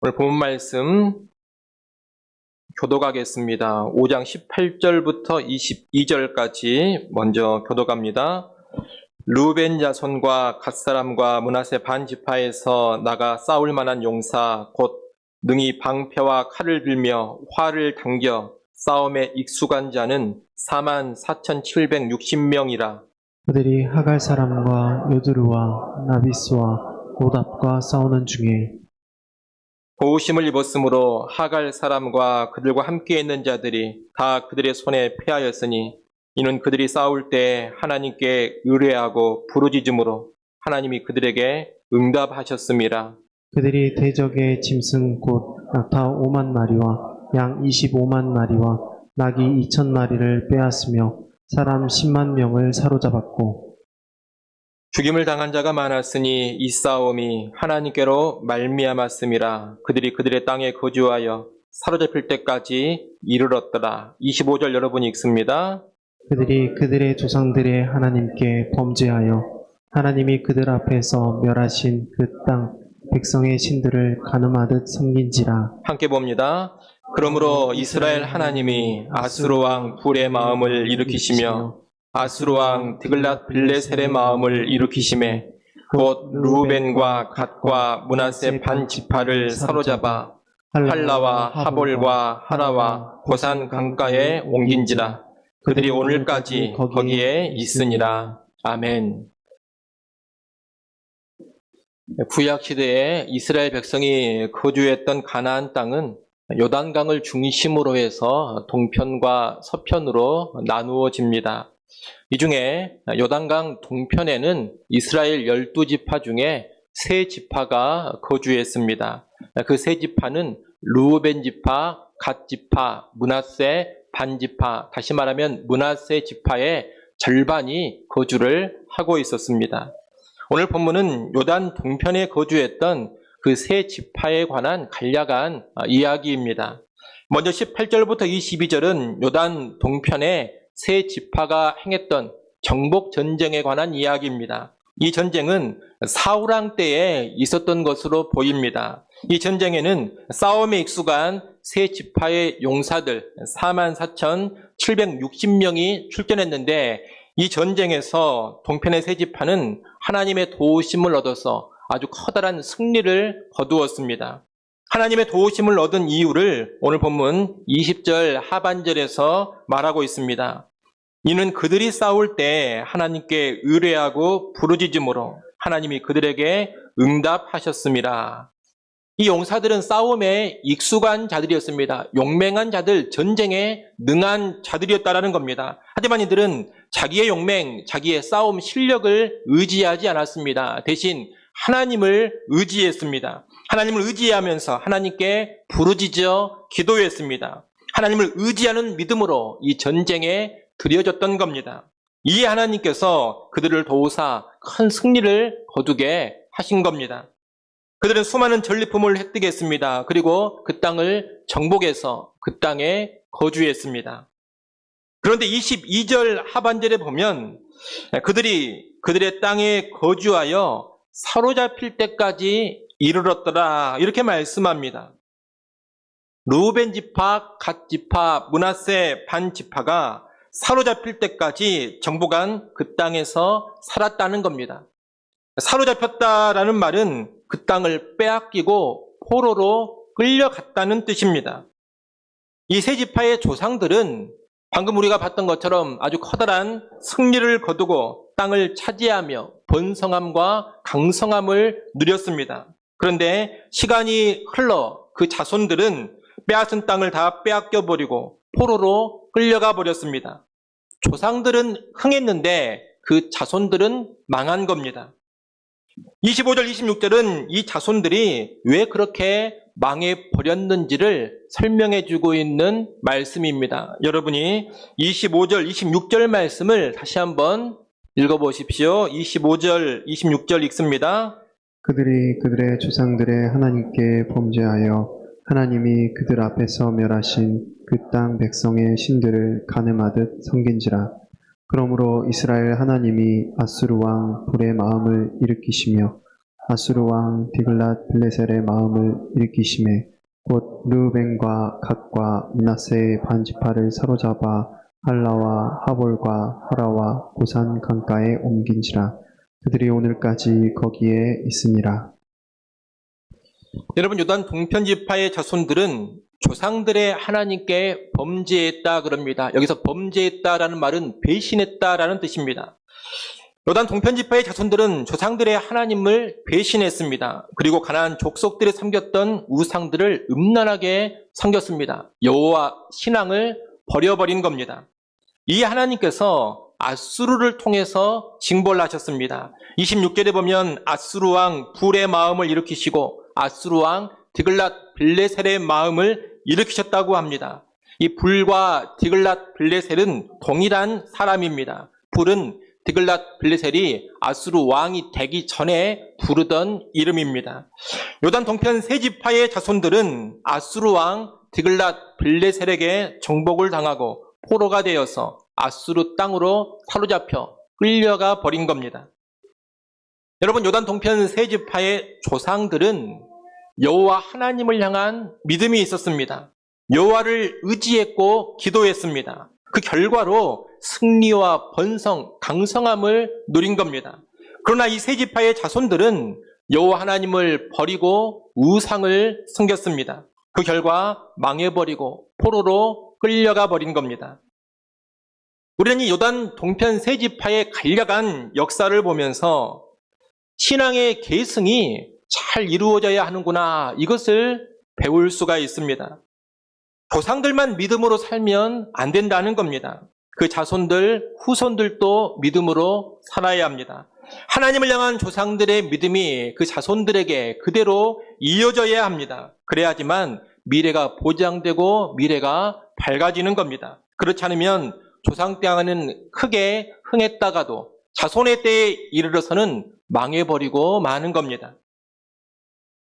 오늘 본 말씀 교독하겠습니다. 5장 18절부터 22절까지 먼저 교독합니다. 르우벤 자손과 갓사람과 므낫세 반 지파에서 나가 싸울 만한 용사 곧 능히 방패와 칼을 들며 활을 당겨 싸움에 익숙한 자는 44,760명이라. 그들이 하갈 사람과 요드르와 나비스와 오답과 싸우는 중에 도우심을 입었으므로 하갈 사람과 그들과 함께 있는 자들이 다 그들의 손에 패하였으니 이는 그들이 싸울 때 하나님께 의뢰하고 부르짖음으로 하나님이 그들에게 응답하셨음이라. 그들이 대적의 짐승 곧 낙타 5만 마리와 양 25만 마리와 나귀 2천 마리를 빼앗으며 사람 10만 명을 사로잡았고 죽임을 당한 자가 많았으니 이 싸움이 하나님께로 말미암았음이라. 그들이 그들의 땅에 거주하여 사로잡힐 때까지 이르렀더라. 25절 여러분이 읽습니다. 그들이 그들의 조상들의 하나님께 범죄하여 하나님이 그들 앞에서 멸하신 그 땅 백성의 신들을 가늠하듯 섬긴지라. 함께 봅니다. 그러므로 이스라엘 하나님이 아수르 왕 불의 마음을 일으키시며 아수르 왕 드글랏 빌레셀의 마음을 일으키심에 곧 르우벤과 갓과 므낫세 반 지파를 사로잡아 할라와 하볼과 하라와 고산 강가에 옮긴지라. 그들이 오늘까지 거기에 있으니라. 아멘. 구약 시대에 이스라엘 백성이 거주했던 가나안 땅은 요단강을 중심으로 해서 동편과 서편으로 나누어집니다. 이 중에 요단강 동편에는 이스라엘 12지파 중에 3지파가 거주했습니다. 그 3지파는 르우벤 지파, 갓 지파, 므낫세 반 지파, 다시 말하면 므낫세 지파의 절반이 거주를 하고 있었습니다. 오늘 본문은 요단 동편에 거주했던 그 3지파에 관한 간략한 이야기입니다. 먼저 18절부터 22절은 요단 동편에 3지파가 행했던 정복 전쟁에 관한 이야기입니다. 이 전쟁은 사울왕 때에 있었던 것으로 보입니다. 이 전쟁에는 싸움에 익숙한 3지파의 용사들 44,760명이 출전했는데 이 전쟁에서 동편의 3지파는 하나님의 도우심을 얻어서 아주 커다란 승리를 거두었습니다. 하나님의 도우심을 얻은 이유를 오늘 본문 20절 하반절에서 말하고 있습니다. 이는 그들이 싸울 때 하나님께 의뢰하고 부르짖음으로 하나님이 그들에게 응답하셨습니다. 이 용사들은 싸움에 익숙한 자들이었습니다. 용맹한 자들, 전쟁에 능한 자들이었다라는 겁니다. 하지만 이들은 자기의 용맹, 자기의 싸움 실력을 의지하지 않았습니다. 대신 하나님을 의지했습니다. 하나님을 의지하면서 하나님께 부르짖어 기도했습니다. 하나님을 의지하는 믿음으로 이 전쟁에 드려졌던 겁니다. 이 하나님께서 그들을 도우사 큰 승리를 거두게 하신 겁니다. 그들은 수많은 전리품을 획득했습니다. 그리고 그 땅을 정복해서 그 땅에 거주했습니다. 그런데 22절 하반절에 보면 그들이 그들의 땅에 거주하여 사로잡힐 때까지 이르렀더라 이렇게 말씀합니다. 르우벤 지파, 갓 지파, 므낫세 반 지파가 사로잡힐 때까지 정복한 그 땅에서 살았다는 겁니다. 사로잡혔다라는 말은 그 땅을 빼앗기고 포로로 끌려갔다는 뜻입니다. 이 3지파의 조상들은 방금 우리가 봤던 것처럼 아주 커다란 승리를 거두고 땅을 차지하며 번성함과 강성함을 누렸습니다. 그런데 시간이 흘러 그 자손들은 빼앗은 땅을 다 빼앗겨버리고 포로로 끌려가 버렸습니다. 조상들은 흥했는데 그 자손들은 망한 겁니다. 25절, 26절은 이 자손들이 왜 그렇게 망해버렸는지를 설명해주고 있는 말씀입니다. 여러분이 25절, 26절 말씀을 다시 한번 읽어보십시오. 25절, 26절 읽습니다. 그들이 그들의 조상들의 하나님께 범죄하여 하나님이 그들 앞에서 멸하신 그 땅 백성의 신들을 가늠하듯 섬긴지라. 그러므로 이스라엘 하나님이 아수르 왕 불의 마음을 일으키시며 아수르 왕 디글랏 빌레셀의 마음을 일으키심에 곧 르우벤과 갓과 므낫세의 반지파를 사로잡아 할라와 하볼과 하라와 고산 강가에 옮긴지라. 그들이 오늘까지 거기에 있으니라. 여러분, 요단 동편 지파의 자손들은 조상들의 하나님께 범죄했다 그럽니다. 여기서 범죄했다라는 말은 배신했다라는 뜻입니다. 요단 동편 지파의 자손들은 조상들의 하나님을 배신했습니다. 그리고 가나안 족속들이 섬겼던 우상들을 음란하게 섬겼습니다. 여호와 신앙을 버려버린 겁니다. 이 하나님께서 아수르를 통해서 징벌을 하셨습니다. 26절에 보면 아수르 왕 불의 마음을 일으키시고 아수르 왕 디글랏 빌레셀의 마음을 일으키셨다고 합니다. 이 불과 디글랏 빌레셀은 동일한 사람입니다. 불은 디글랏 빌레셀이 아수르 왕이 되기 전에 부르던 이름입니다. 요단 동편 세 지파의 자손들은 아수르 왕 디글랏 빌레셀에게 정복을 당하고 포로가 되어서 아수르 땅으로 사로잡혀 끌려가 버린 겁니다. 여러분, 요단 동편 세 지파의 조상들은 여호와 하나님을 향한 믿음이 있었습니다. 여호와를 의지했고 기도했습니다. 그 결과로 승리와 번성, 강성함을 누린 겁니다. 그러나 이 세 지파의 자손들은 여호와 하나님을 버리고 우상을 섬겼습니다. 그 결과 망해버리고 포로로 끌려가 버린 겁니다. 우리는 이 요단 동편 세 지파의 간략한 역사를 보면서 신앙의 계승이 잘 이루어져야 하는구나, 이것을 배울 수가 있습니다. 조상들만 믿음으로 살면 안 된다는 겁니다. 그 자손들, 후손들도 믿음으로 살아야 합니다. 하나님을 향한 조상들의 믿음이 그 자손들에게 그대로 이어져야 합니다. 그래야지만 미래가 보장되고 미래가 밝아지는 겁니다. 그렇지 않으면 조상 땅은 크게 흥했다가도 자손의 때에 이르러서는 망해버리고 마는 겁니다.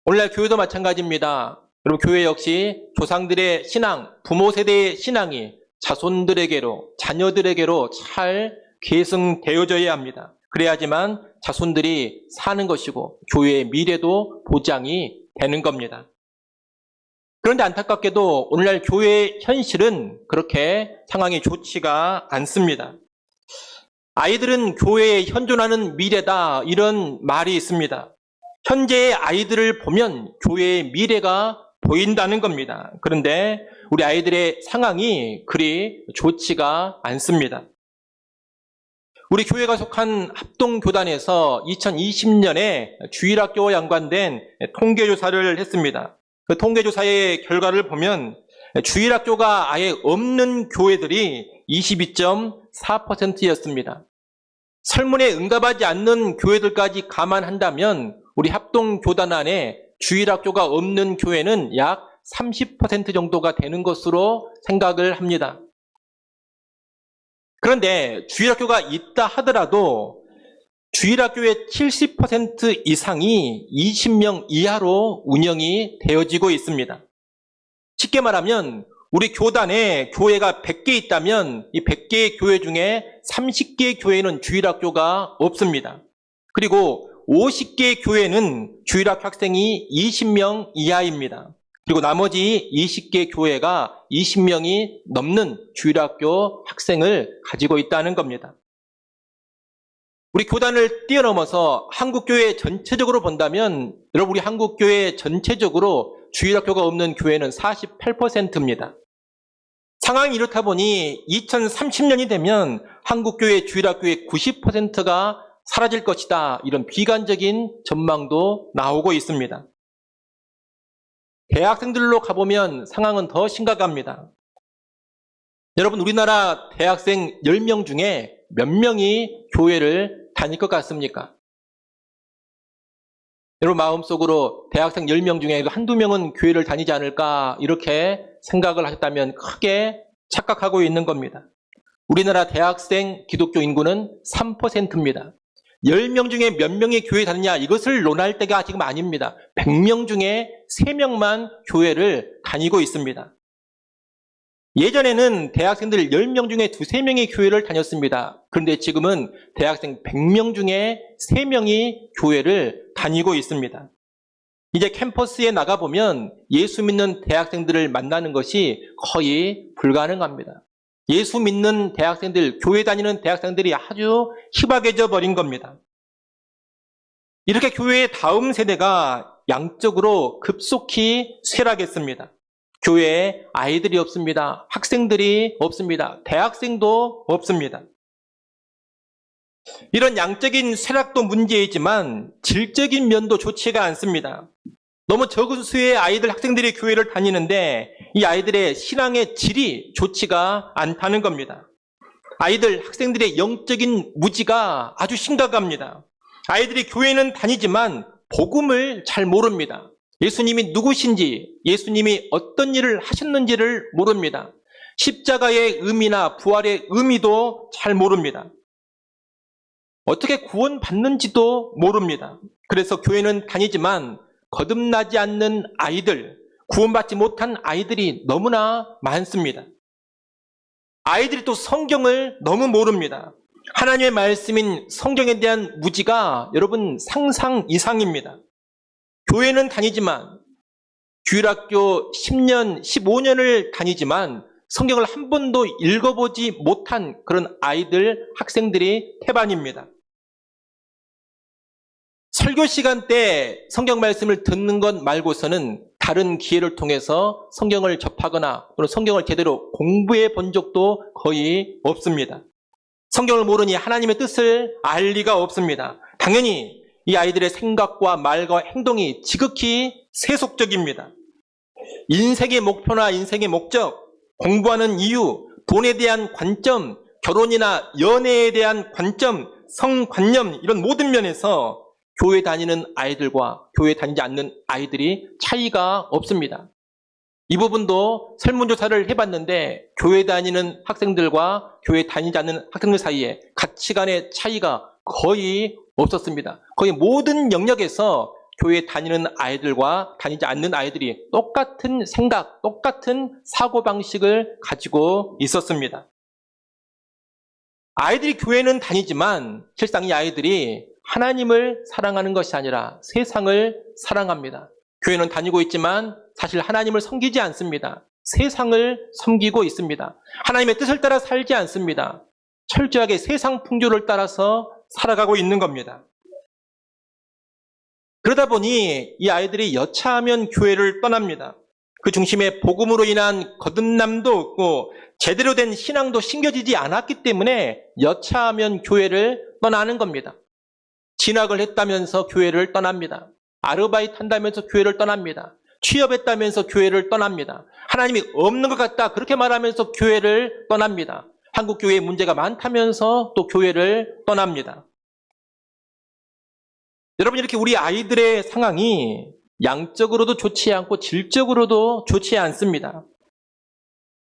오늘날 교회도 마찬가지입니다. 여러분, 교회 역시 조상들의 신앙, 부모 세대의 신앙이 자손들에게로, 자녀들에게로 잘 계승되어져야 합니다. 그래야지만 자손들이 사는 것이고 교회의 미래도 보장이 되는 겁니다. 그런데 안타깝게도 오늘날 교회의 현실은 그렇게 상황이 좋지가 않습니다. 아이들은 교회에 현존하는 미래다, 이런 말이 있습니다. 현재의 아이들을 보면 교회의 미래가 보인다는 겁니다. 그런데 우리 아이들의 상황이 그리 좋지가 않습니다. 우리 교회가 속한 합동교단에서 2020년에 주일학교와 연관된 통계조사를 했습니다. 그 통계조사의 결과를 보면 주일학교가 아예 없는 교회들이 22.4%였습니다. 설문에 응답하지 않는 교회들까지 감안한다면 우리 합동교단 안에 주일학교가 없는 교회는 약 30% 정도가 되는 것으로 생각을 합니다. 그런데 주일학교가 있다 하더라도 주일학교의 70% 이상이 20명 이하로 운영이 되어지고 있습니다. 쉽게 말하면 우리 교단에 교회가 100개 있다면 이 100개의 교회 중에 30개의 교회는 주일학교가 없습니다. 그리고 50개의 교회는 주일학교 학생이 20명 이하입니다. 그리고 나머지 20개 교회가 20명이 넘는 주일학교 학생을 가지고 있다는 겁니다. 우리 교단을 뛰어넘어서 한국교회 전체적으로 본다면 여러분, 우리 한국교회 전체적으로 주일학교가 없는 교회는 48%입니다. 상황이 이렇다 보니 2030년이 되면 한국교회 주일학교의 90%가 사라질 것이다, 이런 비관적인 전망도 나오고 있습니다. 대학생들로 가보면 상황은 더 심각합니다. 여러분, 우리나라 대학생 10명 중에 몇 명이 교회를 다닐 것 같습니까? 여러분 마음속으로 대학생 10명 중에 한두 명은 교회를 다니지 않을까, 이렇게 생각을 하셨다면 크게 착각하고 있는 겁니다. 우리나라 대학생 기독교 인구는 3%입니다. 10명 중에 몇 명이 교회 다니냐, 이것을 논할 때가 지금 아닙니다. 100명 중에 3명만 교회를 다니고 있습니다. 예전에는 대학생들 10명 중에 2~3명이 교회를 다녔습니다. 그런데 지금은 대학생 100명 중에 3명이 교회를 다니고 있습니다. 이제 캠퍼스에 나가보면 예수 믿는 대학생들을 만나는 것이 거의 불가능합니다. 예수 믿는 대학생들, 교회 다니는 대학생들이 아주 희박해져 버린 겁니다. 이렇게 교회의 다음 세대가 양적으로 급속히 쇠락했습니다. 교회에 아이들이 없습니다. 학생들이 없습니다. 대학생도 없습니다. 이런 양적인 쇠락도 문제이지만 질적인 면도 좋지가 않습니다. 너무 적은 수의 아이들, 학생들이 교회를 다니는데 이 아이들의 신앙의 질이 좋지가 않다는 겁니다. 아이들, 학생들의 영적인 무지가 아주 심각합니다. 아이들이 교회는 다니지만 복음을 잘 모릅니다. 예수님이 누구신지, 예수님이 어떤 일을 하셨는지를 모릅니다. 십자가의 의미나 부활의 의미도 잘 모릅니다. 어떻게 구원받는지도 모릅니다. 그래서 교회는 다니지만 거듭나지 않는 아이들, 구원받지 못한 아이들이 너무나 많습니다. 아이들이 또 성경을 너무 모릅니다. 하나님의 말씀인 성경에 대한 무지가 여러분 상상 이상입니다. 교회는 다니지만 주일학교 10년, 15년을 다니지만 성경을 한 번도 읽어보지 못한 그런 아이들, 학생들이 태반입니다. 설교 시간 때 성경 말씀을 듣는 것 말고서는 다른 기회를 통해서 성경을 접하거나 또는 성경을 제대로 공부해 본 적도 거의 없습니다. 성경을 모르니 하나님의 뜻을 알 리가 없습니다. 당연히 이 아이들의 생각과 말과 행동이 지극히 세속적입니다. 인생의 목표나 인생의 목적, 공부하는 이유, 돈에 대한 관점, 결혼이나 연애에 대한 관점, 성관념 이런 모든 면에서 교회 다니는 아이들과 교회 다니지 않는 아이들이 차이가 없습니다. 이 부분도 설문조사를 해봤는데 교회 다니는 학생들과 교회 다니지 않는 학생들 사이에 가치관의 차이가 거의 없었습니다. 거의 모든 영역에서 교회 다니는 아이들과 다니지 않는 아이들이 똑같은 생각, 똑같은 사고방식을 가지고 있었습니다. 아이들이 교회는 다니지만 실상 이 아이들이 하나님을 사랑하는 것이 아니라 세상을 사랑합니다. 교회는 다니고 있지만 사실 하나님을 섬기지 않습니다. 세상을 섬기고 있습니다. 하나님의 뜻을 따라 살지 않습니다. 철저하게 세상 풍조를 따라서 살아가고 있는 겁니다. 그러다 보니 이 아이들이 여차하면 교회를 떠납니다. 그 중심에 복음으로 인한 거듭남도 없고 제대로 된 신앙도 심겨지지 않았기 때문에 여차하면 교회를 떠나는 겁니다. 진학을 했다면서 교회를 떠납니다. 아르바이트 한다면서 교회를 떠납니다. 취업했다면서 교회를 떠납니다. 하나님이 없는 것 같다 그렇게 말하면서 교회를 떠납니다. 한국 교회에 문제가 많다면서 또 교회를 떠납니다. 여러분 이렇게 우리 아이들의 상황이 양적으로도 좋지 않고 질적으로도 좋지 않습니다.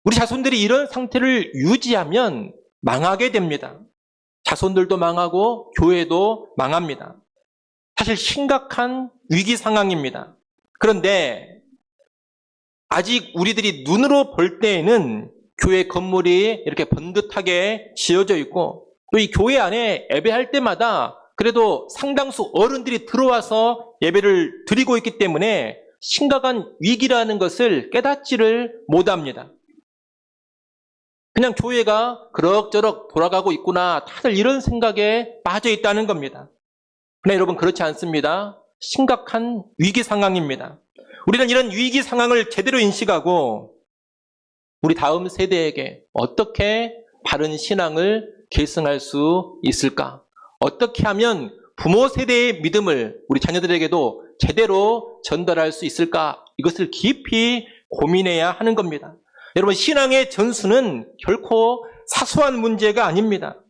우리 자손들이 이런 상태를 유지하면 망하게 됩니다. 자손들도 망하고 교회도 망합니다. 사실 심각한 위기 상황입니다. 그런데 아직 우리들이 눈으로 볼 때에는 교회 건물이 이렇게 번듯하게 지어져 있고 또 이 교회 안에 예배할 때마다 그래도 상당수 어른들이 들어와서 예배를 드리고 있기 때문에 심각한 위기라는 것을 깨닫지를 못합니다. 그냥 교회가 그럭저럭 돌아가고 있구나 다들 이런 생각에 빠져 있다는 겁니다. 그러나 여러분 그렇지 않습니다. 심각한 위기 상황입니다. 우리는 이런 위기 상황을 제대로 인식하고 우리 다음 세대에게 어떻게 바른 신앙을 계승할 수 있을까? 어떻게 하면 부모 세대의 믿음을 우리 자녀들에게도 제대로 전달할 수 있을까? 이것을 깊이 고민해야 하는 겁니다. 여러분 신앙의 전수는 결코 사소한 문제가 아닙니다.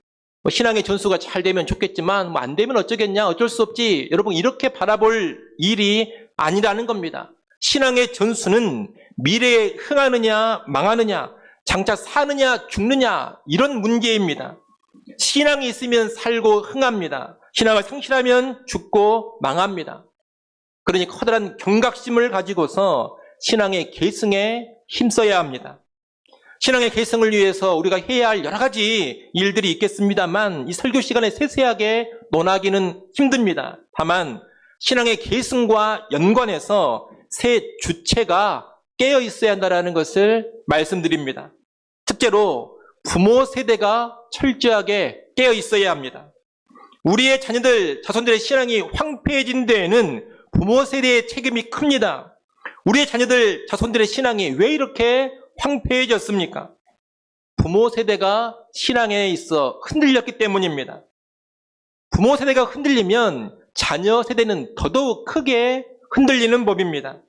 신앙의 전수가 잘 되면 좋겠지만 안 되면 어쩌겠냐 어쩔 수 없지 여러분 이렇게 바라볼 일이 아니라는 겁니다. 신앙의 전수는 미래에 흥하느냐 망하느냐 장차 사느냐 죽느냐 이런 문제입니다. 신앙이 있으면 살고 흥합니다. 신앙을 상실하면 죽고 망합니다. 그러니 커다란 경각심을 가지고서 신앙의 계승에 힘써야 합니다. 신앙의 계승을 위해서 우리가 해야 할 여러 가지 일들이 있겠습니다만 이 설교 시간에 세세하게 논하기는 힘듭니다. 다만 신앙의 계승과 연관해서 세 주체가 깨어 있어야 한다는 것을 말씀드립니다. 첫째로 부모 세대가 철저하게 깨어 있어야 합니다. 우리의 자녀들, 자손들의 신앙이 황폐해진 데에는 부모 세대의 책임이 큽니다. 우리의 자녀들, 자손들의 신앙이 왜 이렇게 황폐해졌습니까? 부모 세대가 신앙에 있어 흔들렸기 때문입니다. 부모 세대가 흔들리면 자녀 세대는 더더욱 크게 흔들리는 법입니다.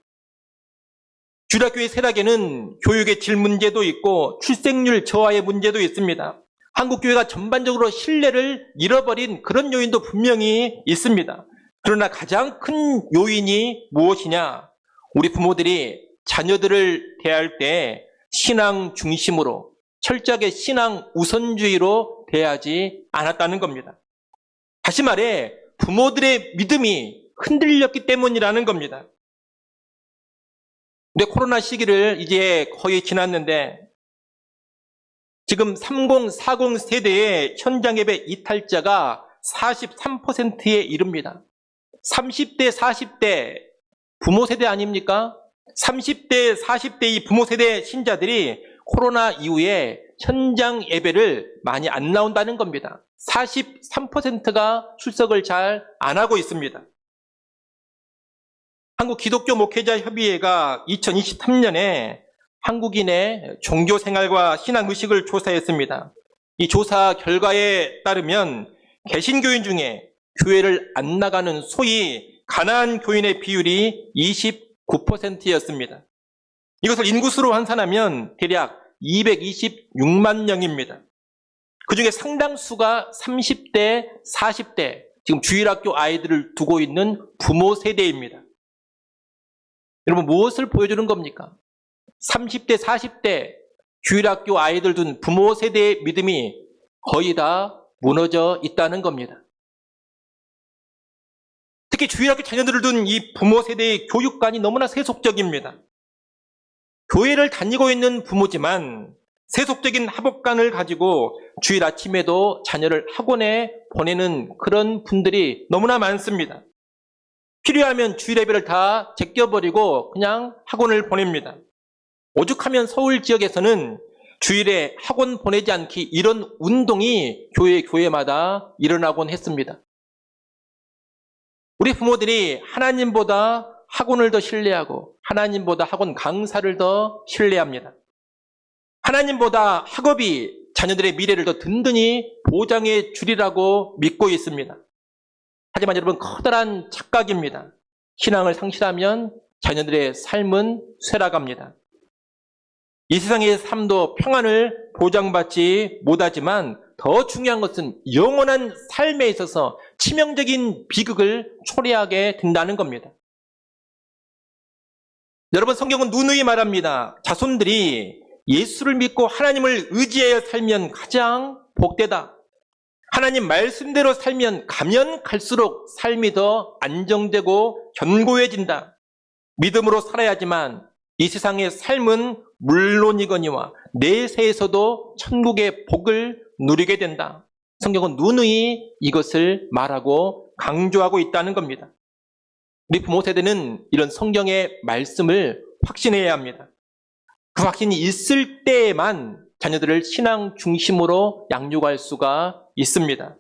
주일학교의 세락에는 교육의 질 문제도 있고 출생률 저하의 문제도 있습니다. 한국 교회가 전반적으로 신뢰를 잃어버린 그런 요인도 분명히 있습니다. 그러나 가장 큰 요인이 무엇이냐? 우리 부모들이 자녀들을 대할 때 신앙 중심으로 철저하게 신앙 우선주의로 대하지 않았다는 겁니다. 다시 말해 부모들의 믿음이 흔들렸기 때문이라는 겁니다. 근데 코로나 시기를 이제 거의 지났는데 지금 30, 40 세대의 현장 예배 이탈자가 43%에 이릅니다. 30대, 40대 부모 세대 아닙니까? 30대, 40대 이 부모 세대 신자들이 코로나 이후에 현장 예배를 많이 안 나온다는 겁니다. 43%가 출석을 잘 안 하고 있습니다. 한국 기독교 목회자 협의회가 2023년에 한국인의 종교 생활과 신앙 의식을 조사했습니다. 이 조사 결과에 따르면 개신교인 중에 교회를 안 나가는 소위 가난한 교인의 비율이 29%였습니다. 이것을 인구수로 환산하면 대략 226만 명입니다. 그중에 상당수가 30대, 40대, 지금 주일학교 아이들을 두고 있는 부모 세대입니다. 여러분 무엇을 보여주는 겁니까? 30대, 40대 주일학교 아이들 둔 부모 세대의 믿음이 거의 다 무너져 있다는 겁니다. 특히 주일학교 자녀들을 둔 이 부모 세대의 교육관이 너무나 세속적입니다. 교회를 다니고 있는 부모지만 세속적인 학업관을 가지고 주일 아침에도 자녀를 학원에 보내는 그런 분들이 너무나 많습니다. 필요하면 주일 예배를 다 제껴버리고 그냥 학원을 보냅니다. 오죽하면 서울 지역에서는 주일에 학원 보내지 않기 이런 운동이 교회마다 일어나곤 했습니다. 우리 부모들이 하나님보다 학원을 더 신뢰하고 하나님보다 학원 강사를 더 신뢰합니다. 하나님보다 학업이 자녀들의 미래를 더 든든히 보장해 주리라고 믿고 있습니다. 하지만 여러분 커다란 착각입니다. 신앙을 상실하면 자녀들의 삶은 쇠락합니다. 이 세상의 삶도 평안을 보장받지 못하지만 더 중요한 것은 영원한 삶에 있어서 치명적인 비극을 초래하게 된다는 겁니다. 여러분 성경은 누누이 말합니다. 자손들이 예수를 믿고 하나님을 의지하여 살면 가장 복되다. 하나님 말씀대로 살면 가면 갈수록 삶이 더 안정되고 견고해진다. 믿음으로 살아야지만 이 세상의 삶은 물론이거니와 내세에서도 천국의 복을 누리게 된다. 성경은 누누이 이것을 말하고 강조하고 있다는 겁니다. 우리 부모 세대는 이런 성경의 말씀을 확신해야 합니다. 그 확신이 있을 때에만 자녀들을 신앙 중심으로 양육할 수가 있습니다.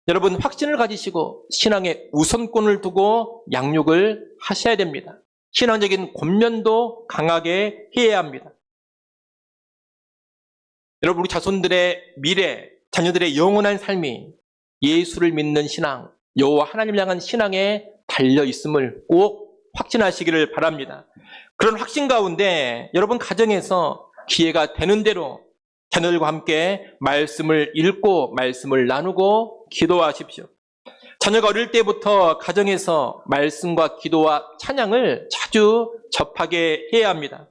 여러분 확신을 가지시고 신앙의 우선권을 두고 양육을 하셔야 됩니다. 신앙적인 권면도 강하게 해야 합니다. 여러분 우리 자손들의 미래, 자녀들의 영원한 삶이 예수를 믿는 신앙, 여호와 하나님을 향한 신앙에 달려 있음을 꼭 확신하시기를 바랍니다. 그런 확신 가운데 여러분 가정에서 기회가 되는 대로 자녀들과 함께 말씀을 읽고 말씀을 나누고 기도하십시오. 자녀가 어릴 때부터 가정에서 말씀과 기도와 찬양을 자주 접하게 해야 합니다.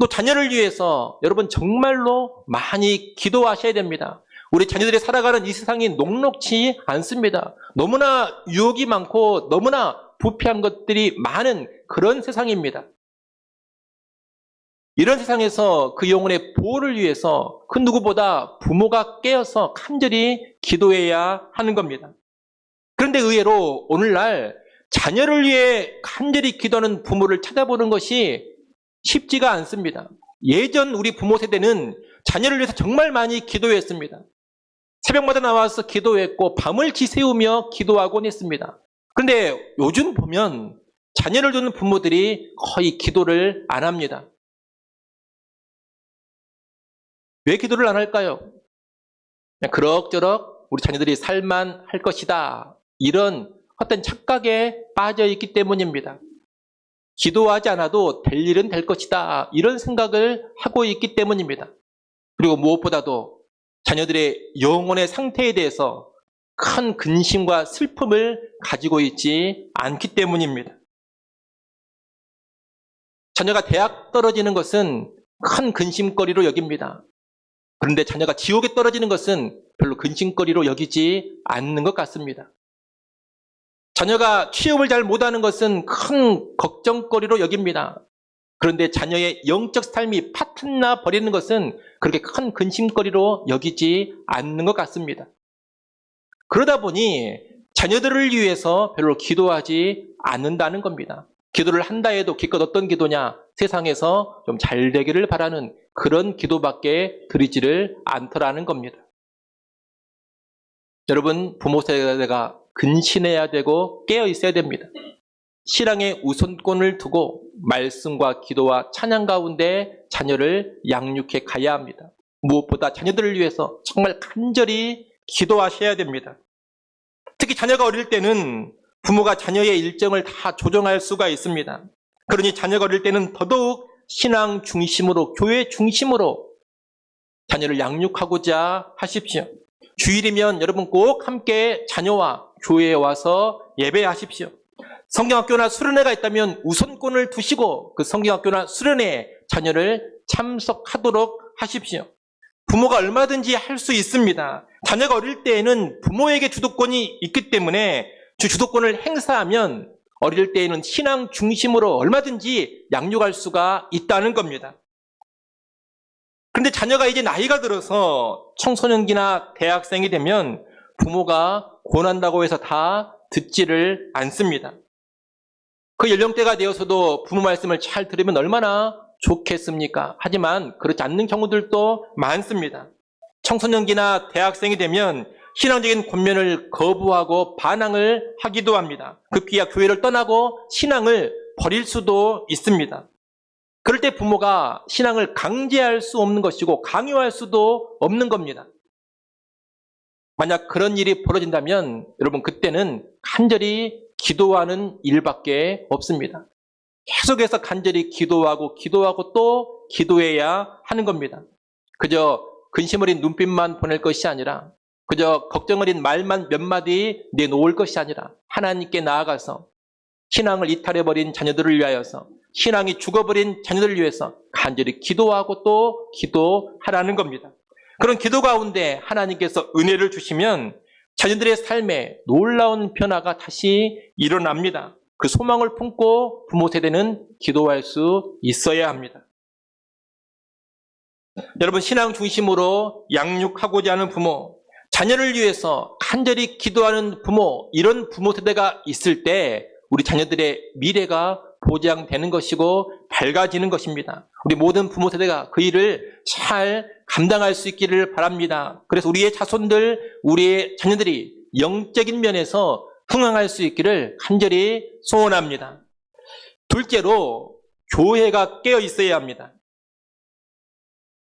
또 자녀를 위해서 여러분 정말로 많이 기도하셔야 됩니다. 우리 자녀들이 살아가는 이 세상이 녹록지 않습니다. 너무나 유혹이 많고 너무나 부패한 것들이 많은 그런 세상입니다. 이런 세상에서 그 영혼의 보호를 위해서 그 누구보다 부모가 깨어서 간절히 기도해야 하는 겁니다. 그런데 의외로 오늘날 자녀를 위해 간절히 기도하는 부모를 찾아보는 것이 쉽지가 않습니다. 예전 우리 부모 세대는 자녀를 위해서 정말 많이 기도했습니다. 새벽마다 나와서 기도했고 밤을 지새우며 기도하곤 했습니다. 그런데 요즘 보면 자녀를 두는 부모들이 거의 기도를 안 합니다. 왜 기도를 안 할까요? 그냥 그럭저럭 우리 자녀들이 살만 할 것이다. 이런 어떤 착각에 빠져 있기 때문입니다. 기도하지 않아도 될 일은 될 것이다. 이런 생각을 하고 있기 때문입니다. 그리고 무엇보다도 자녀들의 영혼의 상태에 대해서 큰 근심과 슬픔을 가지고 있지 않기 때문입니다. 자녀가 대학 떨어지는 것은 큰 근심거리로 여깁니다. 그런데 자녀가 지옥에 떨어지는 것은 별로 근심거리로 여기지 않는 것 같습니다. 자녀가 취업을 잘 못하는 것은 큰 걱정거리로 여깁니다. 그런데 자녀의 영적 삶이 파탄나 버리는 것은 그렇게 큰 근심거리로 여기지 않는 것 같습니다. 그러다 보니 자녀들을 위해서 별로 기도하지 않는다는 겁니다. 기도를 한다 해도 기껏 어떤 기도냐? 세상에서 좀 잘 되기를 바라는 그런 기도밖에 드리지를 않더라는 겁니다. 여러분, 부모 세대가 근신해야 되고 깨어 있어야 됩니다. 신앙의 우선권을 두고 말씀과 기도와 찬양 가운데 자녀를 양육해 가야 합니다. 무엇보다 자녀들을 위해서 정말 간절히 기도하셔야 됩니다. 특히 자녀가 어릴 때는 부모가 자녀의 일정을 다 조정할 수가 있습니다. 그러니 자녀가 어릴 때는 더더욱 신앙 중심으로, 교회 중심으로 자녀를 양육하고자 하십시오. 주일이면 여러분 꼭 함께 자녀와 교회에 와서 예배하십시오. 성경학교나 수련회가 있다면 우선권을 두시고 그 성경학교나 수련회에 자녀를 참석하도록 하십시오. 부모가 얼마든지 할 수 있습니다. 자녀가 어릴 때에는 부모에게 주도권이 있기 때문에 주도권을 행사하면 어릴 때에는 신앙 중심으로 얼마든지 양육할 수가 있다는 겁니다. 그런데 자녀가 이제 나이가 들어서 청소년기나 대학생이 되면 부모가 권한다고 해서 다 듣지를 않습니다. 그 연령대가 되어서도 부모 말씀을 잘 들으면 얼마나 좋겠습니까? 하지만 그렇지 않는 경우들도 많습니다. 청소년기나 대학생이 되면 신앙적인 권면을 거부하고 반항을 하기도 합니다. 급기야 교회를 떠나고 신앙을 버릴 수도 있습니다. 그럴 때 부모가 신앙을 강제할 수 없는 것이고 강요할 수도 없는 겁니다. 만약 그런 일이 벌어진다면 여러분 그때는 간절히 기도하는 일밖에 없습니다. 계속해서 간절히 기도하고 또 기도해야 하는 겁니다. 그저 근심 어린 눈빛만 보낼 것이 아니라 그저 걱정 어린 말만 몇 마디 내놓을 것이 아니라 하나님께 나아가서 신앙을 이탈해버린 자녀들을 위하여서 신앙이 죽어버린 자녀들을 위해서 간절히 기도하고 또 기도하라는 겁니다. 그런 기도 가운데 하나님께서 은혜를 주시면 자녀들의 삶에 놀라운 변화가 다시 일어납니다. 그 소망을 품고 부모 세대는 기도할 수 있어야 합니다. 여러분, 신앙 중심으로 양육하고자 하는 부모, 자녀를 위해서 간절히 기도하는 부모, 이런 부모 세대가 있을 때 우리 자녀들의 미래가 보장되는 것이고 밝아지는 것입니다. 우리 모든 부모 세대가 그 일을 잘 감당할 수 있기를 바랍니다. 그래서 우리의 자손들, 우리의 자녀들이 영적인 면에서 흥황할 수 있기를 간절히 소원합니다. 둘째로 교회가 깨어 있어야 합니다.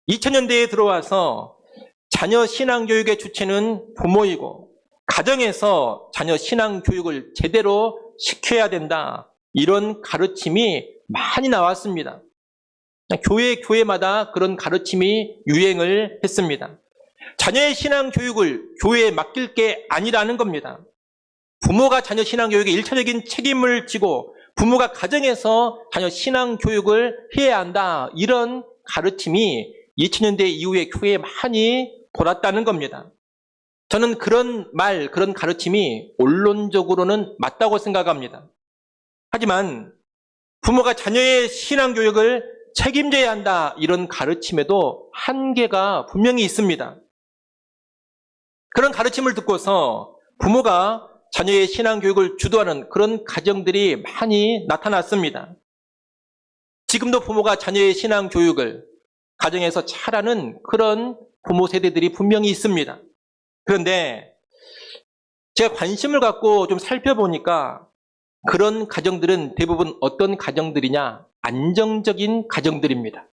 2000년대에 들어와서 자녀 신앙 교육의 주체는 부모이고 가정에서 자녀 신앙 교육을 제대로 시켜야 된다. 이런 가르침이 많이 나왔습니다. 교회마다 그런 가르침이 유행을 했습니다. 자녀의 신앙 교육을 교회에 맡길 게 아니라는 겁니다. 부모가 자녀 신앙 교육에 일차적인 책임을 지고 부모가 가정에서 자녀 신앙 교육을 해야 한다. 이런 가르침이 2000년대 이후에 교회에 많이 돌았다는 겁니다. 저는 그런 가르침이 원론적으로는 맞다고 생각합니다. 하지만 부모가 자녀의 신앙 교육을 책임져야 한다 이런 가르침에도 한계가 분명히 있습니다. 그런 가르침을 듣고서 부모가 자녀의 신앙교육을 주도하는 그런 가정들이 많이 나타났습니다. 지금도 부모가 자녀의 신앙교육을 가정에서 잘하는 그런 부모 세대들이 분명히 있습니다. 그런데 제가 관심을 갖고 좀 살펴보니까 그런 가정들은 대부분 어떤 가정들이냐? 안정적인 가정들입니다.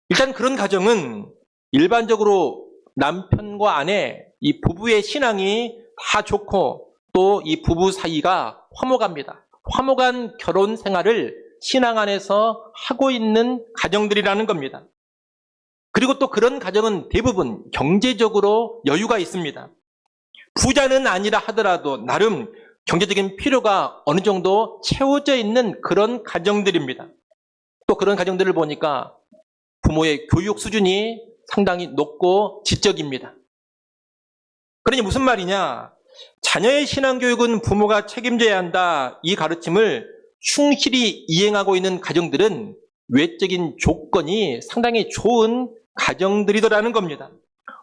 일단 그런 가정은 일반적으로 남편과 아내, 이 부부의 신앙이 다 좋고 또 이 부부 사이가 화목합니다. 화목한 결혼 생활을 신앙 안에서 하고 있는 가정들이라는 겁니다. 그리고 또 그런 가정은 대부분 경제적으로 여유가 있습니다. 부자는 아니라 하더라도 나름 경제적인 필요가 어느 정도 채워져 있는 그런 가정들입니다. 또 그런 가정들을 보니까 부모의 교육 수준이 상당히 높고 지적입니다. 그러니 무슨 말이냐? 자녀의 신앙교육은 부모가 책임져야 한다. 이 가르침을 충실히 이행하고 있는 가정들은 외적인 조건이 상당히 좋은 가정들이더라는 겁니다.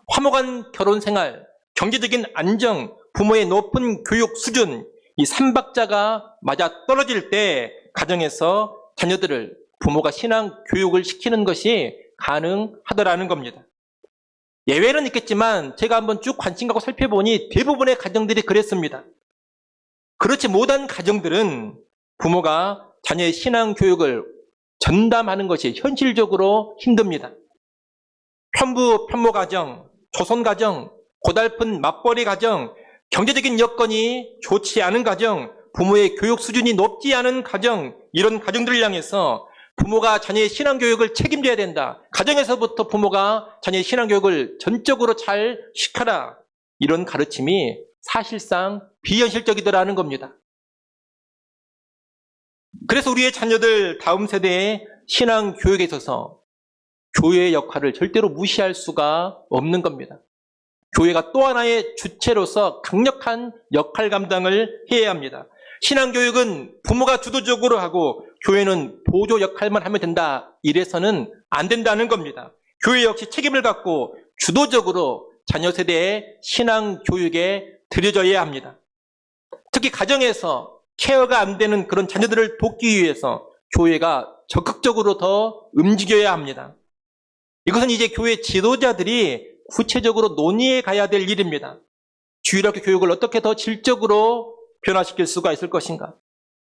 화목한 결혼 생활, 경제적인 안정, 부모의 높은 교육 수준, 이 삼박자가 맞아 떨어질 때 가정에서 자녀들을 부모가 신앙 교육을 시키는 것이 가능하더라는 겁니다. 예외는 있겠지만 제가 한번 쭉 관심 갖고 살펴보니 대부분의 가정들이 그랬습니다. 그렇지 못한 가정들은 부모가 자녀의 신앙 교육을 전담하는 것이 현실적으로 힘듭니다. 편부, 편모 가정, 조손 가정, 고달픈 맞벌이 가정, 경제적인 여건이 좋지 않은 가정, 부모의 교육 수준이 높지 않은 가정, 이런 가정들을 향해서 부모가 자녀의 신앙교육을 책임져야 된다. 가정에서부터 부모가 자녀의 신앙교육을 전적으로 잘 시켜라. 이런 가르침이 사실상 비현실적이더라는 겁니다. 그래서 우리의 자녀들 다음 세대의 신앙교육에 있어서 교회의 역할을 절대로 무시할 수가 없는 겁니다. 교회가 또 하나의 주체로서 강력한 역할 감당을 해야 합니다. 신앙교육은 부모가 주도적으로 하고 교회는 보조 역할만 하면 된다. 이래서는 안 된다는 겁니다. 교회 역시 책임을 갖고 주도적으로 자녀 세대의 신앙교육에 들여져야 합니다. 특히 가정에서 케어가 안 되는 그런 자녀들을 돕기 위해서 교회가 적극적으로 더 움직여야 합니다. 이것은 이제 교회 지도자들이 구체적으로 논의해 가야 될 일입니다. 주일학교 교육을 어떻게 더 질적으로 변화시킬 수가 있을 것인가?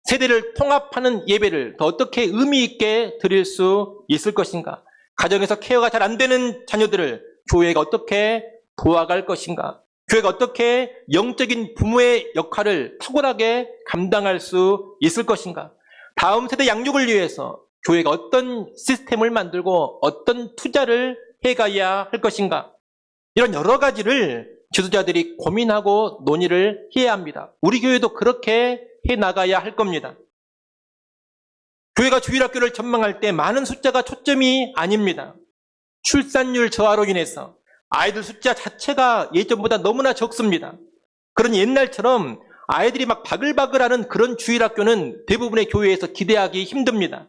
세대를 통합하는 예배를 더 어떻게 의미 있게 드릴 수 있을 것인가? 가정에서 케어가 잘 안 되는 자녀들을 교회가 어떻게 도와갈 것인가? 교회가 어떻게 영적인 부모의 역할을 탁월하게 감당할 수 있을 것인가? 다음 세대 양육을 위해서 교회가 어떤 시스템을 만들고 어떤 투자를 해가야 할 것인가? 이런 여러 가지를 지도자들이 고민하고 논의를 해야 합니다. 우리 교회도 그렇게 해나가야 할 겁니다. 교회가 주일학교를 전망할 때 많은 숫자가 초점이 아닙니다. 출산율 저하로 인해서 아이들 숫자 자체가 예전보다 너무나 적습니다. 그러니 옛날처럼 아이들이 막 바글바글하는 그런 주일학교는 대부분의 교회에서 기대하기 힘듭니다.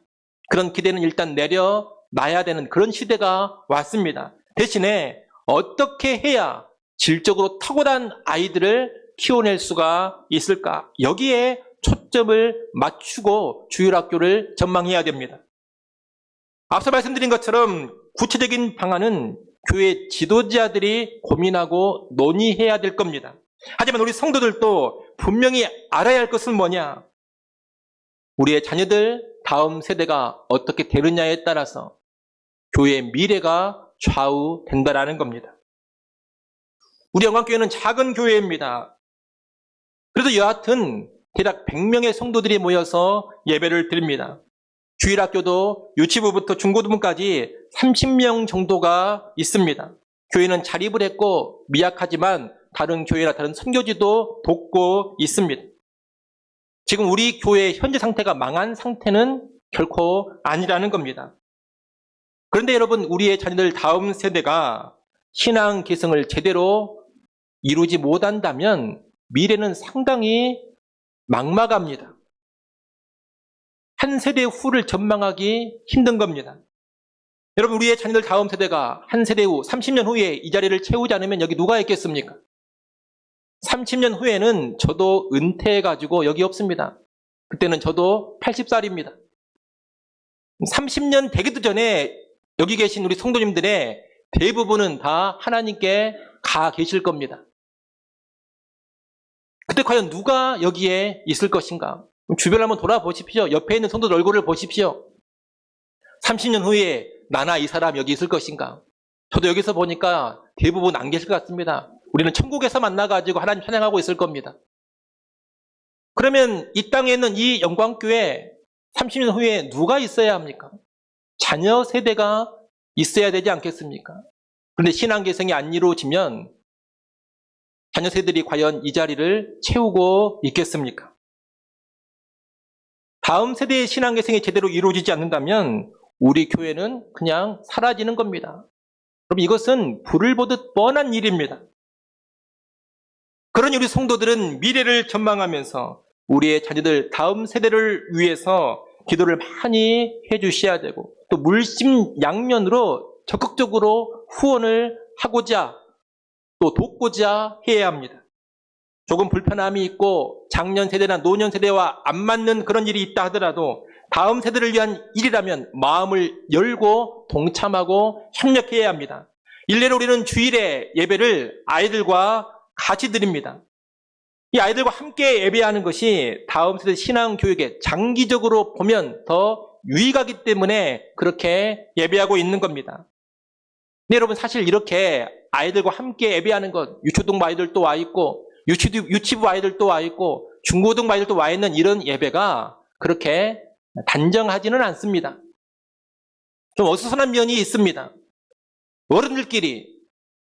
그런 기대는 일단 내려놔야 되는 그런 시대가 왔습니다. 대신에 어떻게 해야 질적으로 탁월한 아이들을 키워낼 수가 있을까? 여기에 초점을 맞추고 주일학교를 전망해야 됩니다. 앞서 말씀드린 것처럼 구체적인 방안은 교회 지도자들이 고민하고 논의해야 될 겁니다. 하지만 우리 성도들도 분명히 알아야 할 것은 뭐냐? 우리의 자녀들 다음 세대가 어떻게 되느냐에 따라서 교회의 미래가 좌우된다라는 겁니다. 우리 영광교회는 작은 교회입니다. 그래도 여하튼 대략 100명의 성도들이 모여서 예배를 드립니다. 주일학교도 유치부부터 중고등부까지 30명 정도가 있습니다. 교회는 자립을 했고 미약하지만 다른 교회나 다른 선교지도 돕고 있습니다. 지금 우리 교회의 현재 상태가 망한 상태는 결코 아니라는 겁니다. 그런데 여러분, 우리의 자녀들 다음 세대가 신앙 계승을 제대로 이루지 못한다면 미래는 상당히 막막합니다. 한 세대 후를 전망하기 힘든 겁니다. 여러분, 우리의 자녀들 다음 세대가 한 세대 후, 30년 후에 이 자리를 채우지 않으면 여기 누가 있겠습니까? 30년 후에는 저도 은퇴해가지고 여기 없습니다. 그때는 저도 80살입니다. 30년 되기도 전에 여기 계신 우리 성도님들의 대부분은 다 하나님께 가 계실 겁니다. 그때 과연 누가 여기에 있을 것인가? 주변을 한번 돌아보십시오. 옆에 있는 성도들 얼굴을 보십시오. 30년 후에 나나 이 사람 여기 있을 것인가? 저도 여기서 보니까 대부분 안 계실 것 같습니다. 우리는 천국에서 만나가지고 하나님 찬양하고 있을 겁니다. 그러면 이 땅에 있는 이 영광교회 30년 후에 누가 있어야 합니까? 자녀 세대가 있어야 되지 않겠습니까? 그런데 신앙계생이 안 이루어지면 자녀 세대들이 과연 이 자리를 채우고 있겠습니까? 다음 세대의 신앙계생이 제대로 이루어지지 않는다면 우리 교회는 그냥 사라지는 겁니다. 여러분, 이것은 불을 보듯 뻔한 일입니다. 그러니 우리 성도들은 미래를 전망하면서 우리의 자녀들 다음 세대를 위해서 기도를 많이 해주셔야 되고 또 물심양면으로 적극적으로 후원을 하고자 또 돕고자 해야 합니다. 조금 불편함이 있고 장년 세대나 노년 세대와 안 맞는 그런 일이 있다 하더라도 다음 세대를 위한 일이라면 마음을 열고 동참하고 협력해야 합니다. 일례로 우리는 주일에 예배를 아이들과 같이 드립니다. 이 아이들과 함께 예배하는 것이 다음 세대 신앙교육에 장기적으로 보면 더 유익하기 때문에 그렇게 예배하고 있는 겁니다. 근데 여러분, 사실 이렇게 아이들과 함께 예배하는 것, 유초등 아이들도 와 있고 유치부 아이들도 와 있고 중고등 아이들도 와 있는 이런 예배가 그렇게 단정하지는 않습니다. 좀 어수선한 면이 있습니다. 어른들끼리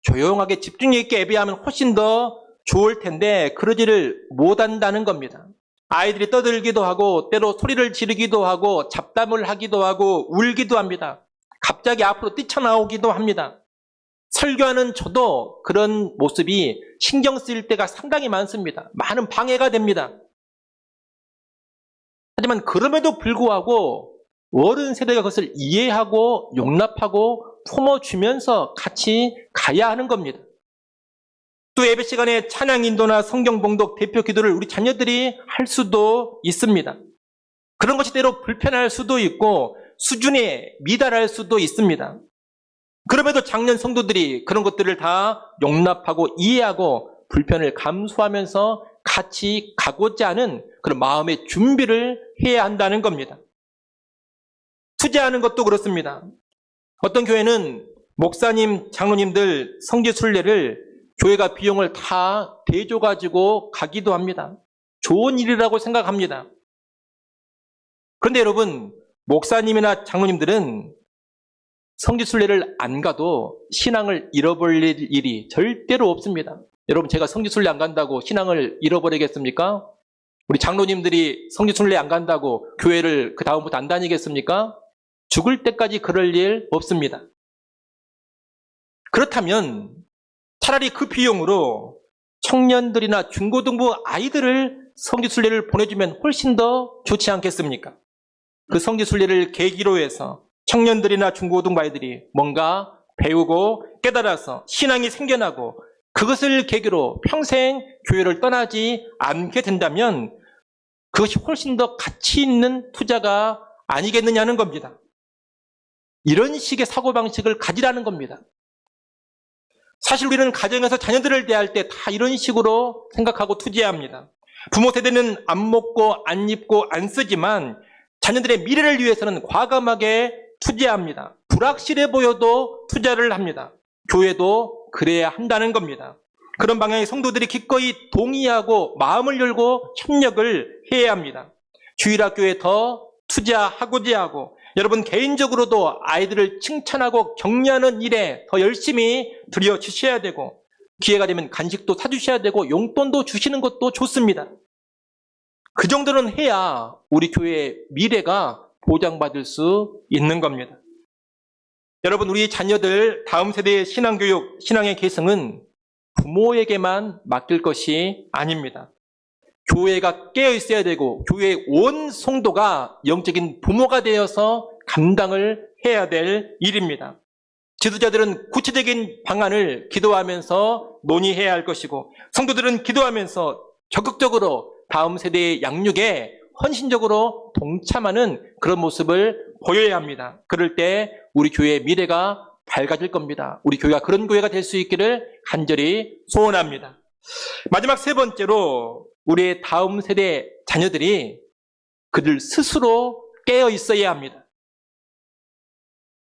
조용하게 집중력 있게 예배하면 훨씬 더 좋을 텐데 그러지를 못한다는 겁니다. 아이들이 떠들기도 하고 때로 소리를 지르기도 하고 잡담을 하기도 하고 울기도 합니다. 갑자기 앞으로 뛰쳐나오기도 합니다. 설교하는 저도 그런 모습이 신경 쓰일 때가 상당히 많습니다. 많은 방해가 됩니다. 하지만 그럼에도 불구하고 어른 세대가 그것을 이해하고 용납하고 품어주면서 같이 가야 하는 겁니다. 또 예배 시간에 찬양 인도나 성경 봉독 대표 기도를 우리 자녀들이 할 수도 있습니다. 그런 것이 때로 불편할 수도 있고 수준에 미달할 수도 있습니다. 그럼에도 장년 성도들이 그런 것들을 다 용납하고 이해하고 불편을 감수하면서 같이 가고자 하는 그런 마음의 준비를 해야 한다는 겁니다. 투자하는 것도 그렇습니다. 어떤 교회는 목사님, 장로님들 성지순례를 교회가 비용을 다 대줘가지고 가기도 합니다. 좋은 일이라고 생각합니다. 그런데 여러분, 목사님이나 장로님들은 성지순례를 안 가도 신앙을 잃어버릴 일이 절대로 없습니다. 여러분, 제가 성지순례 안 간다고 신앙을 잃어버리겠습니까? 우리 장로님들이 성지순례 안 간다고 교회를 그 다음부터 안 다니겠습니까? 죽을 때까지 그럴 일 없습니다. 그렇다면 차라리 그 비용으로 청년들이나 중고등부 아이들을 성지순례를 보내주면 훨씬 더 좋지 않겠습니까? 그 성지순례를 계기로 해서 청년들이나 중고등부 아이들이 뭔가 배우고 깨달아서 신앙이 생겨나고 그것을 계기로 평생 교회를 떠나지 않게 된다면 그것이 훨씬 더 가치 있는 투자가 아니겠느냐는 겁니다. 이런 식의 사고방식을 가지라는 겁니다. 사실 우리는 가정에서 자녀들을 대할 때 다 이런 식으로 생각하고 투자해야 합니다. 부모 세대는 안 먹고 안 입고 안 쓰지만 자녀들의 미래를 위해서는 과감하게 투자합니다. 불확실해 보여도 투자를 합니다. 교회도 그래야 한다는 겁니다. 그런 방향의 성도들이 기꺼이 동의하고 마음을 열고 협력을 해야 합니다. 주일학교에 더 투자하고자 하고 여러분 개인적으로도 아이들을 칭찬하고 격려하는 일에 더 열심히 들여주셔야 되고 기회가 되면 간식도 사주셔야 되고 용돈도 주시는 것도 좋습니다. 그 정도는 해야 우리 교회의 미래가 보장받을 수 있는 겁니다. 여러분, 우리 자녀들 다음 세대의 신앙교육, 신앙의 계승은 부모에게만 맡길 것이 아닙니다. 교회가 깨어 있어야 되고 교회의 온 성도가 영적인 부모가 되어서 감당을 해야 될 일입니다. 지도자들은 구체적인 방안을 기도하면서 논의해야 할 것이고 성도들은 기도하면서 적극적으로 다음 세대의 양육에 헌신적으로 동참하는 그런 모습을 보여야 합니다. 그럴 때 우리 교회의 미래가 밝아질 겁니다. 우리 교회가 그런 교회가 될 수 있기를 간절히 소원합니다. 마지막 세 번째로 우리의 다음 세대 자녀들이 그들 스스로 깨어 있어야 합니다.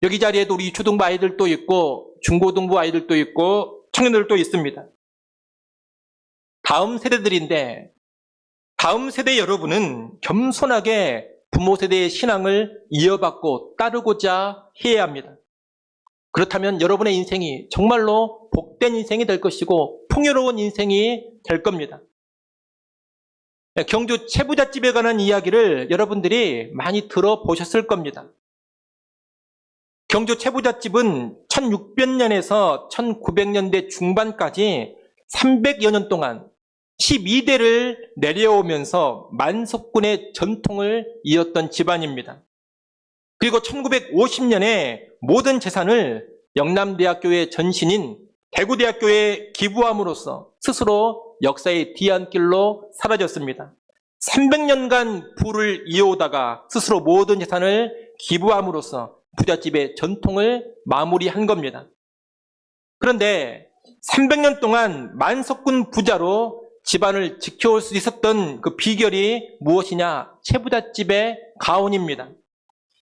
여기 자리에도 우리 초등부 아이들도 있고 중고등부 아이들도 있고 청년들도 있습니다. 다음 세대들인데 다음 세대 여러분은 겸손하게 부모 세대의 신앙을 이어받고 따르고자 해야 합니다. 그렇다면 여러분의 인생이 정말로 복된 인생이 될 것이고 풍요로운 인생이 될 겁니다. 경주 채부잣집에 관한 이야기를 여러분들이 많이 들어보셨을 겁니다. 경주 채부잣집은 1600년에서 1900년대 중반까지 300여 년 동안 12대를 내려오면서 만석군의 전통을 이었던 집안입니다. 그리고 1950년에 모든 재산을 영남대학교의 전신인 대구대학교에 기부함으로써 스스로 역사의 뒤안길로 사라졌습니다. 300년간 부를 이어오다가 스스로 모든 재산을 기부함으로써 부잣집의 전통을 마무리한 겁니다. 그런데 300년 동안 만석군 부자로 집안을 지켜올 수 있었던 그 비결이 무엇이냐? 채부잣집의 가훈입니다.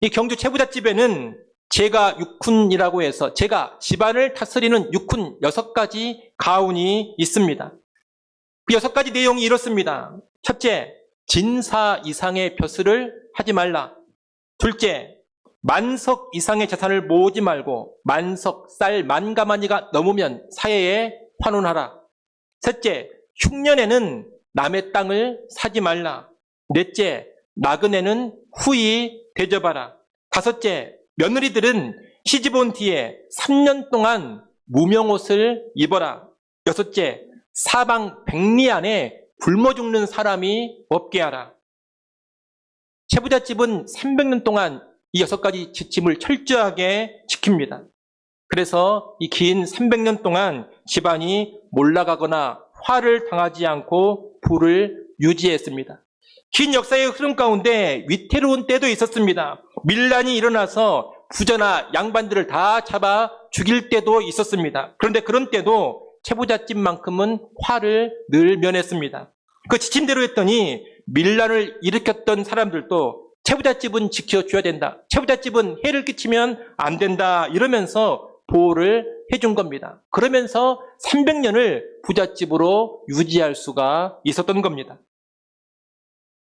이 경주 채부잣집에는 제가 육훈이라고 해서 제가 집안을 다스리는 육훈 6가지 가훈이 있습니다. 그 6가지 내용이 이렇습니다. 첫째, 진사 이상의 벼슬을 하지 말라. 둘째, 만석 이상의 재산을 모으지 말고 만석, 쌀, 만가마니가 넘으면 사회에 환원하라. 셋째, 흉년에는 남의 땅을 사지 말라. 넷째, 나그네는 후히 대접하라. 다섯째, 며느리들은 시집 온 뒤에 3년 동안 무명옷을 입어라. 여섯째, 사방 백리 안에 굶어 죽는 사람이 없게 하라. 채부잣집은 300년 동안 이 6가지 지침을 철저하게 지킵니다. 그래서 이 긴 300년 동안 집안이 몰락하거나 화를 당하지 않고 부를 유지했습니다. 긴 역사의 흐름 가운데 위태로운 때도 있었습니다. 밀란이 일어나서 부자나 양반들을 다 잡아 죽일 때도 있었습니다. 그런데 그런 때도 채부잣집만큼은 화를 늘 면했습니다. 그 지침대로 했더니 밀란을 일으켰던 사람들도 채부잣집은 지켜줘야 된다. 채부잣집은 해를 끼치면 안 된다. 이러면서 보호를 해준 겁니다. 그러면서 300년을 부잣집으로 유지할 수가 있었던 겁니다.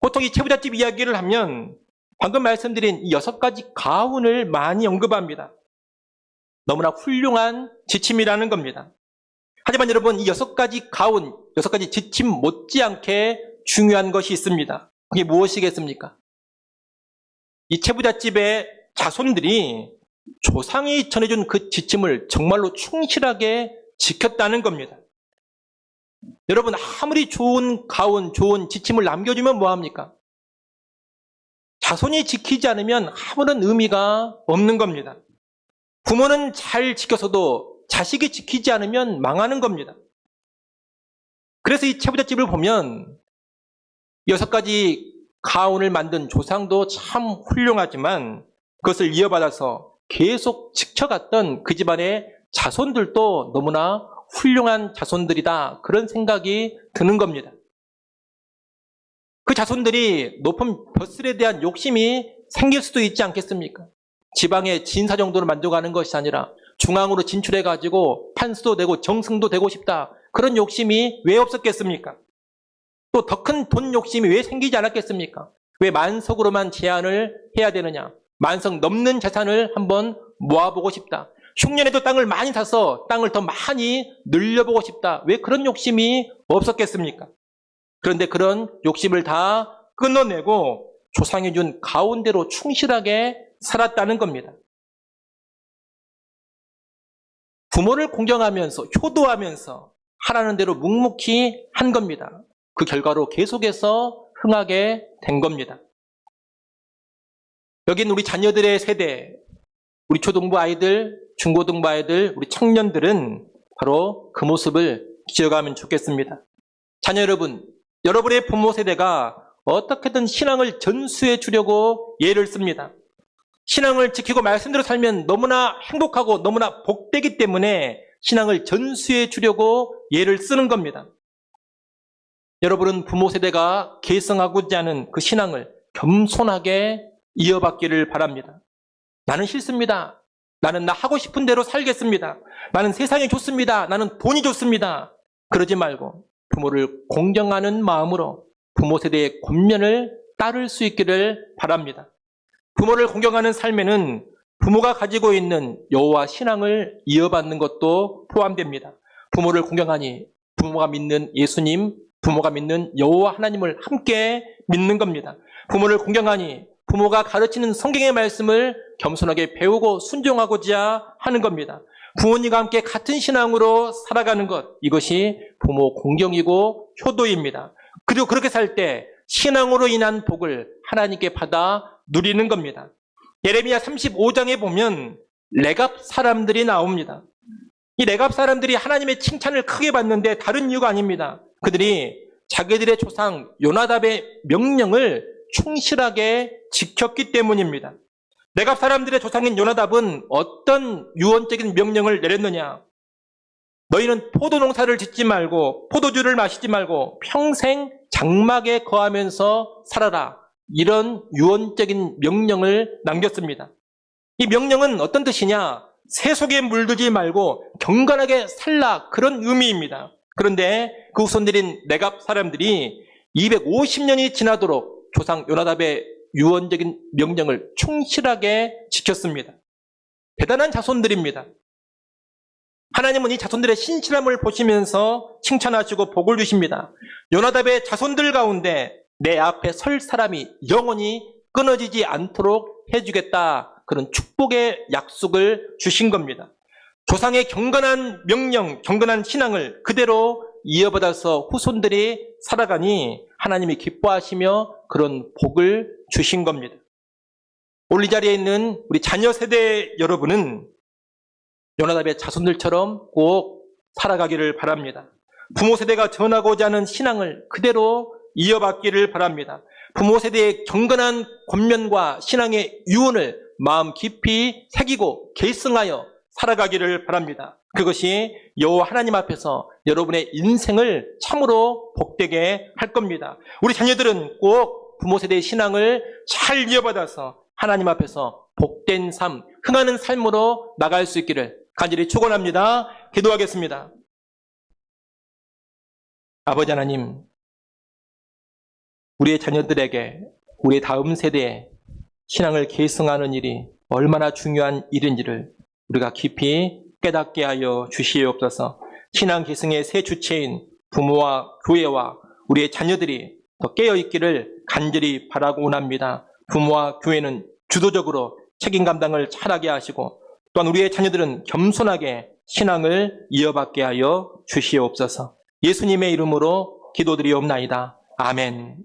보통 이 채부잣집 이야기를 하면 방금 말씀드린 이 6가지 가훈을 많이 언급합니다. 너무나 훌륭한 지침이라는 겁니다. 하지만 여러분, 이 6가지 가훈, 6가지 지침 못지않게 중요한 것이 있습니다. 그게 무엇이겠습니까? 이 채부잣집의 자손들이 조상이 전해준 그 지침을 정말로 충실하게 지켰다는 겁니다. 여러분, 아무리 좋은 가훈, 좋은 지침을 남겨주면 뭐합니까? 자손이 지키지 않으면 아무런 의미가 없는 겁니다. 부모는 잘 지켜서도 자식이 지키지 않으면 망하는 겁니다. 그래서 이 채부잣집을 보면 6가지 가훈을 만든 조상도 참 훌륭하지만 그것을 이어받아서 계속 지켜갔던 그 집안의 자손들도 너무나 훌륭한 자손들이다. 그런 생각이 드는 겁니다. 그 자손들이 높은 벼슬에 대한 욕심이 생길 수도 있지 않겠습니까? 지방의 진사 정도로 만족하는 것이 아니라 중앙으로 진출해가지고 판수도 되고 정승도 되고 싶다. 그런 욕심이 왜 없었겠습니까? 또 더 큰 돈 욕심이 왜 생기지 않았겠습니까? 왜 만석으로만 제한을 해야 되느냐? 만석 넘는 재산을 한번 모아보고 싶다. 흉년에도 땅을 많이 사서 땅을 더 많이 늘려보고 싶다. 왜 그런 욕심이 없었겠습니까? 그런데 그런 욕심을 다 끊어내고 조상이 준 가운데로 충실하게 살았다는 겁니다. 부모를 공경하면서 효도하면서 하라는 대로 묵묵히 한 겁니다. 그 결과로 계속해서 흥하게 된 겁니다. 여긴 우리 자녀들의 세대, 우리 초등부 아이들, 중고등부 아이들, 우리 청년들은 바로 그 모습을 기억하면 좋겠습니다. 자녀 여러분, 여러분의 부모 세대가 어떻게든 신앙을 전수해 주려고 예를 씁니다. 신앙을 지키고 말씀대로 살면 너무나 행복하고 너무나 복되기 때문에 신앙을 전수해 주려고 예를 쓰는 겁니다. 여러분은 부모 세대가 계승하고자 하는 그 신앙을 겸손하게 이어받기를 바랍니다. 나는 싫습니다. 나는 나 하고 싶은 대로 살겠습니다. 나는 세상이 좋습니다. 나는 돈이 좋습니다. 그러지 말고 부모를 공경하는 마음으로 부모 세대의 권면을 따를 수 있기를 바랍니다. 부모를 공경하는 삶에는 부모가 가지고 있는 여호와 신앙을 이어받는 것도 포함됩니다. 부모를 공경하니 부모가 믿는 예수님, 부모가 믿는 여호와 하나님을 함께 믿는 겁니다. 부모를 공경하니 부모가 가르치는 성경의 말씀을 겸손하게 배우고 순종하고자 하는 겁니다. 부모님과 함께 같은 신앙으로 살아가는 것, 이것이 부모 공경이고 효도입니다. 그리고 그렇게 살 때 신앙으로 인한 복을 하나님께 받아 누리는 겁니다. 예레미야 35장에 보면 레갑 사람들이 나옵니다. 이 레갑 사람들이 하나님의 칭찬을 크게 받는데 다른 이유가 아닙니다. 그들이 자기들의 조상 요나답의 명령을 충실하게 지켰기 때문입니다. 레갑 사람들의 조상인 요나답은 어떤 유언적인 명령을 내렸느냐? 너희는 포도 농사를 짓지 말고 포도주를 마시지 말고 평생 장막에 거하면서 살아라. 이런 유언적인 명령을 남겼습니다. 이 명령은 어떤 뜻이냐? 새 속에 물들지 말고 경건하게 살라, 그런 의미입니다. 그런데 그 후손들인 레갑 사람들이 250년이 지나도록 조상 요나답의 유언적인 명령을 충실하게 지켰습니다. 대단한 자손들입니다. 하나님은 이 자손들의 신실함을 보시면서 칭찬하시고 복을 주십니다. 요나답의 자손들 가운데 내 앞에 설 사람이 영원히 끊어지지 않도록 해주겠다, 그런 축복의 약속을 주신 겁니다. 조상의 경건한 명령, 경건한 신앙을 그대로 이어받아서 후손들이 살아가니 하나님이 기뻐하시며 그런 복을 주신 겁니다. 오늘 이 자리에 있는 우리 자녀 세대 여러분은 요나답의 자손들처럼 꼭 살아가기를 바랍니다. 부모 세대가 전하고자 하는 신앙을 그대로 이어받기를 바랍니다. 부모 세대의 경건한 권면과 신앙의 유언을 마음 깊이 새기고 계승하여 살아가기를 바랍니다. 그것이 여호와 하나님 앞에서 여러분의 인생을 참으로 복되게 할 겁니다. 우리 자녀들은 꼭 부모 세대의 신앙을 잘 이어받아서 하나님 앞에서 복된 삶, 흥하는 삶으로 나갈 수 있기를 간절히 축원합니다. 기도하겠습니다. 아버지 하나님, 우리의 자녀들에게, 우리의 다음 세대에 신앙을 계승하는 일이 얼마나 중요한 일인지를 우리가 깊이 깨닫게 하여 주시옵소서. 신앙 계승의 새 주체인 부모와 교회와 우리의 자녀들이 더 깨어있기를 간절히 바라고 원합니다. 부모와 교회는 주도적으로 책임 감당을 잘하게 하시고 또한 우리의 자녀들은 겸손하게 신앙을 이어받게 하여 주시옵소서. 예수님의 이름으로 기도드리옵나이다. 아멘.